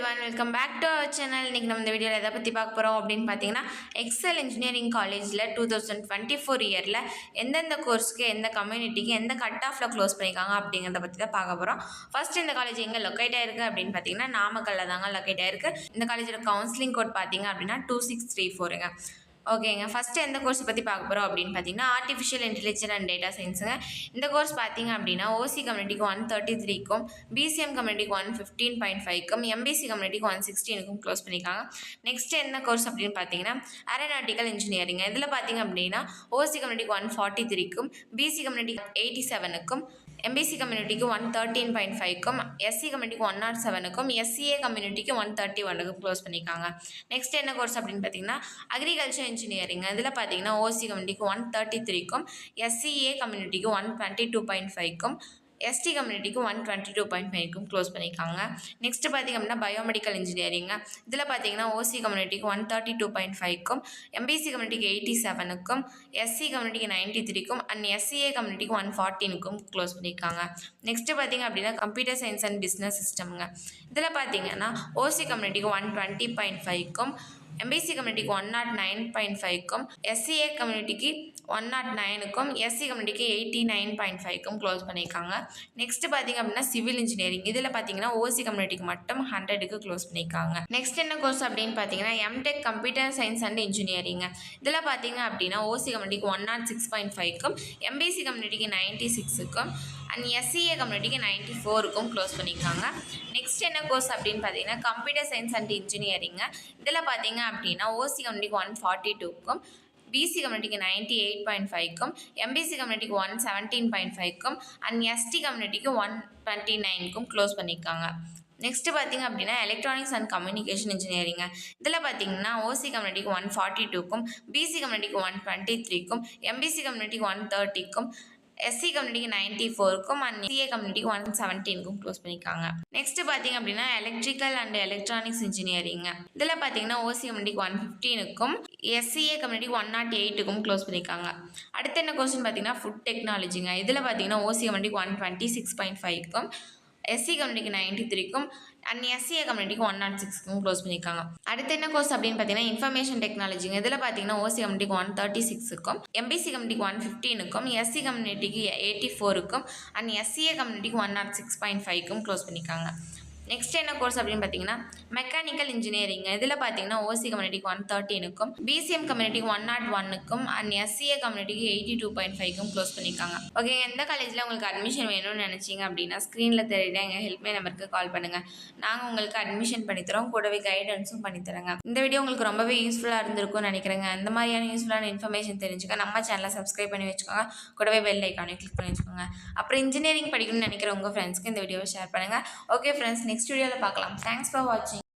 everyone, welcome back to our channel. இன்னைக்கு நம்ம இந்த வீடியோல எதை பத்தி பார்க்க போறோம் அப்படின்னு பார்த்தீங்கன்னா எக்ஸல் இன்ஜினியரிங் காலேஜ்ல 2024 இயர்ல எந்தெந்த கோர்ஸ்க்கு எந்த கம்யூனிட்டிக்கு எந்த கட் ஆஃப்ல க்ளோஸ் பண்ணிருக்காங்க அப்படிங்கறத பத்தி தான் பார்க்க போறோம். ஃபர்ஸ்ட் இந்த காலேஜ் எங்க லொகேட் ஆயிருக்கு அப்படின்னு பார்த்தீங்கன்னா நாமக்கல்ல தாங்க லொகேட் ஆயிருக்கு. இந்த காலேஜோட கவுன்சிலிங் கோட் பார்த்தீங்க அப்படின்னா 2634ங்க. ஓகேங்க, ஃபஸ்ட்டு எந்த கோர்ஸ் பற்றி பார்க்க போகிறோம் அப்படின்னு பார்த்தீங்கன்னா ஆர்டிஃபிஷியல் இன்டெலிஜென்ஸ் அண்ட் டேட்டா சயின்ஸுங்க. இந்த கோர்ஸ் பார்த்தீங்க அப்படின்னா ஓசி கம்யூனிட்டிக்கு 133க்கும் பிசிஎம் கம்யூனிட்டிக்கு 115.5க்கும் எம்பிசி கம்யூனிட்டிக்கு 116க்கும் க்ளோஸ் பண்ணியிருக்காங்க. நெக்ஸ்ட் என்ன கோர்ஸ் அப்படின்னு பார்த்தீங்கன்னா ஏரோநாட்டிக்கல் இன்ஜினியரிங். இதில் பார்த்தீங்க அப்படின்னா ஓசி கம்யூனிட்டிக்கு 143க்கும் பிசி கம்யூனிட்டிக்கு 87க்கும் எம்பிசி கம்யூனிட்டிக்கு 113.5க்கும் எஸ்சி கம்யூனிட்டிக்கு 107க்கும் எஸ்சிஏ கம்யூனிட்டிக்கு 131க்கும் க்ளோஸ் பண்ணியிருக்காங்க. நெக்ஸ்ட் என்ன கோர்ஸ் அப்படின்னு பார்த்தீங்கன்னா அக்ரிகல்ச்சர் இன்ஜினியரிங். இதில் பார்த்தீங்கன்னா ஓசி கம்யூனிட்டிக்கு 133க்கும் எஸ்சிஏ கம்யூனிட்டிக்கு 122.5க்கும் எஸ்டி கம்யூனிட்டிக்கு 122.5க்கும் க்ளோஸ் பண்ணியிருக்காங்க. நெக்ஸ்ட் பார்த்திங்க அப்படின்னா பயோமெடிக்கல் இன்ஜினியரிங். இதில் பார்த்தீங்கன்னா ஓசி கம்யூனிட்டிக்கு 132.5க்கும் எம்பிசி கம்யூனிட்டிக்கு 87க்கும் எஸ்சி கம்யூனிட்டிக்கு 93க்கும் அண்ட் எஸ்சிஏ கம்யூனிட்டிக்கு 114க்கும் க்ளோஸ் பண்ணியிருக்காங்க. நெக்ஸ்ட் பார்த்திங்க அப்படின்னா கம்ப்யூட்டர் சயின்ஸ் அண்ட் பிஸ்னஸ் சிஸ்டம்ங்க. இதில் பார்த்தீங்கன்னா ஓசி கம்யூனிட்டிக்கு 120.5க்கும் எம்பிசி கம்யூனிட்டிக்கு 109.5க்கும் எஸ்சிஏ கம்யூனிட்டிக்கு 109க்கும் எஸ்சி கம்யூனிட்டிக்கு 89.5க்கும் க்ளோஸ் பண்ணியிருக்காங்க. நெக்ஸ்ட் பார்த்தீங்க அப்படின்னா சிவில் இன்ஜினியரிங். இதில் பார்த்தீங்கன்னா ஓசி கம்யூனிட்டிக்கு மட்டும் 100க்கு க்ளோஸ் பண்ணியிருக்காங்க. நெக்ஸ்ட் என்ன கோர்ஸ் அப்படின்னு பார்த்தீங்கன்னா MTech computer science and engineering. இதில் பார்த்தீங்க அப்படின்னா ஓசி கம்யூனிட்டிக்கு 106.5க்கும் எம்பிசி கம்யூனிட்டிக்கு 96க்கும் அண்ட் எஸ்சிஏ கம்யூனிட்டிக்கு 94க்கும் க்ளோஸ் பண்ணியிருக்காங்க. நெக்ஸ்ட் என்ன கோர்ஸ் அப்படின்னு பார்த்தீங்கன்னா கம்ப்யூட்டர் சயின்ஸ் அண்ட் இன்ஜினியரிங். இதில் பார்த்தீங்க அப்படின்னா ஓசி கம்யூனிட்டிக்கு 142க்கும் பிசி கம்யூனிட்டிக்கு 98.5க்கும் எம்பிசி கம்யூனிட்டிக்கு 117.5க்கும் அண்ட் எஸ்டி கம்யூனிட்டிக்கு 129க்கும் க்ளோஸ் பண்ணியிருக்காங்க. நெக்ஸ்ட் பார்த்தீங்க அப்படின்னா எலக்ட்ரானிக்ஸ் அண்ட் கம்யூனிகேஷன் இன்ஜினியரிங். இதில் பார்த்தீங்கன்னா ஓசி கம்யூனிட்டிக்கு 142க்கும் பிசி கம்யூனிட்டிக்கு 123க்கும் எம்பிசி கம்யூனிட்டிக்கு 130க்கும் எஸ்சி கம்யூனிட்டிக்கு 94க்கும் அண்ட் சிஏ கம்யூனிட்டிக்கு 117க்கும் க்ளோஸ் பண்ணியிருக்காங்க. நெக்ஸ்ட் பார்த்தீங்க அப்படின்னா எலக்ட்ரிக்கல் அண்ட் எலக்ட்ரானிக்ஸ் இன்ஜினியரிங். இதில் பார்த்தீங்கன்னா ஓசி கம்யூனிட்டிக்கு 115க்கும் எஸ்சிஏ கம்யூனிட்டிக்கு 108க்கும் க்ளோஸ் பண்ணியிருக்காங்க. அடுத்து என்ன கோர்ஸ்னு பார்த்தீங்கன்னா ஃபுட் டெக்னாலஜிங்க. இதில் பார்த்தீங்கன்னா ஓசி கம்யூனிட்டிக்கு 126.5க்கும் எஸ்சி கம்யூனிட்டிக்கு 93க்கும் அண்ட் எஸ்சிஏ கம்யூனிட்டிக்கு 106க்கும் க்ளோஸ் பண்ணியிருக்காங்க. அடுத்து என்ன கோர்ஸ் அப்படின்னு பார்த்தீங்கன்னா இன்ஃபர்மேஷன் டெக்னாலஜிங்க. இதில் பார்த்தீங்கன்னா ஓசி கம்யூனிட்டிக்கு 136க்கும் எம்பிசி கம்யூனிட்டிக்கு 115க்கும் எஸ்சி கம்யூனிட்டிக்கு 84க்கும் அண்ட் எஸ்சிஏ கம்யூனிட்டிக்கு 106.5க்கும் க்ளோஸ் பண்ணியிருக்காங்க. நெக்ஸ்ட் என்ன கோர்ஸ் அப்படின்னு பார்த்தீங்கன்னா மெக்கானிக்கல் இன்ஜினியரிங். இதில் பார்த்தீங்கன்னா ஓசி கம்யூனிட்டிக்கு 113க்கும் பிசிஎம் கம்யூனிட்டிக்கு 101க்கும் அண்ட் எஸ்சிஏ கம்யூனிட்டிக்கு 82.5க்கும் க்ளோஸ் பண்ணியிருக்காங்க. ஓகே, எந்த காலேஜில் உங்களுக்கு அட்மிஷன் வேணும்னு நினச்சிங்க அப்படின்னா ஸ்க்ரீனில் தெரியுற எங்கள் ஹெல்ப்லைன் நம்பருக்கு கால் பண்ணுங்கள். நாங்கள் உங்களுக்கு அட்மிஷன் பண்ணித்தரோம், கூடவே கைடன்ஸும் பண்ணித்தரோங்க. இந்த வீடியோ உங்களுக்கு ரொம்பவே யூஸ்ஃபுல்லாக இருந்திருக்கும்னு நினைக்கிறேங்க. இந்த மாதிரியான யூஸ்ஃபுல்லான இன்ஃபர்மேஷன் தெரிஞ்சுக்க நம்ம சேனலை சப்ஸ்கிரைப் பண்ணி வச்சுக்கோங்க, கூடவே பெல் ஐக்கானை கிளிக் பண்ணி வச்சுக்கோங்க. அப்புறம் இன்ஜினியரிங் படிக்கணும்னு நினைக்கிற உங்கள் ஃப்ரெண்ட்ஸ்க்கு இந்த வீடியோவை ஷேர் பண்ணுங்கள். ஓகே ஃப்ரெண்ட்ஸ், நெக்ஸ்ட் வீடியோவில் பார்க்கலாம். தேங்க்ஸ் ஃபார் வாட்சிங்.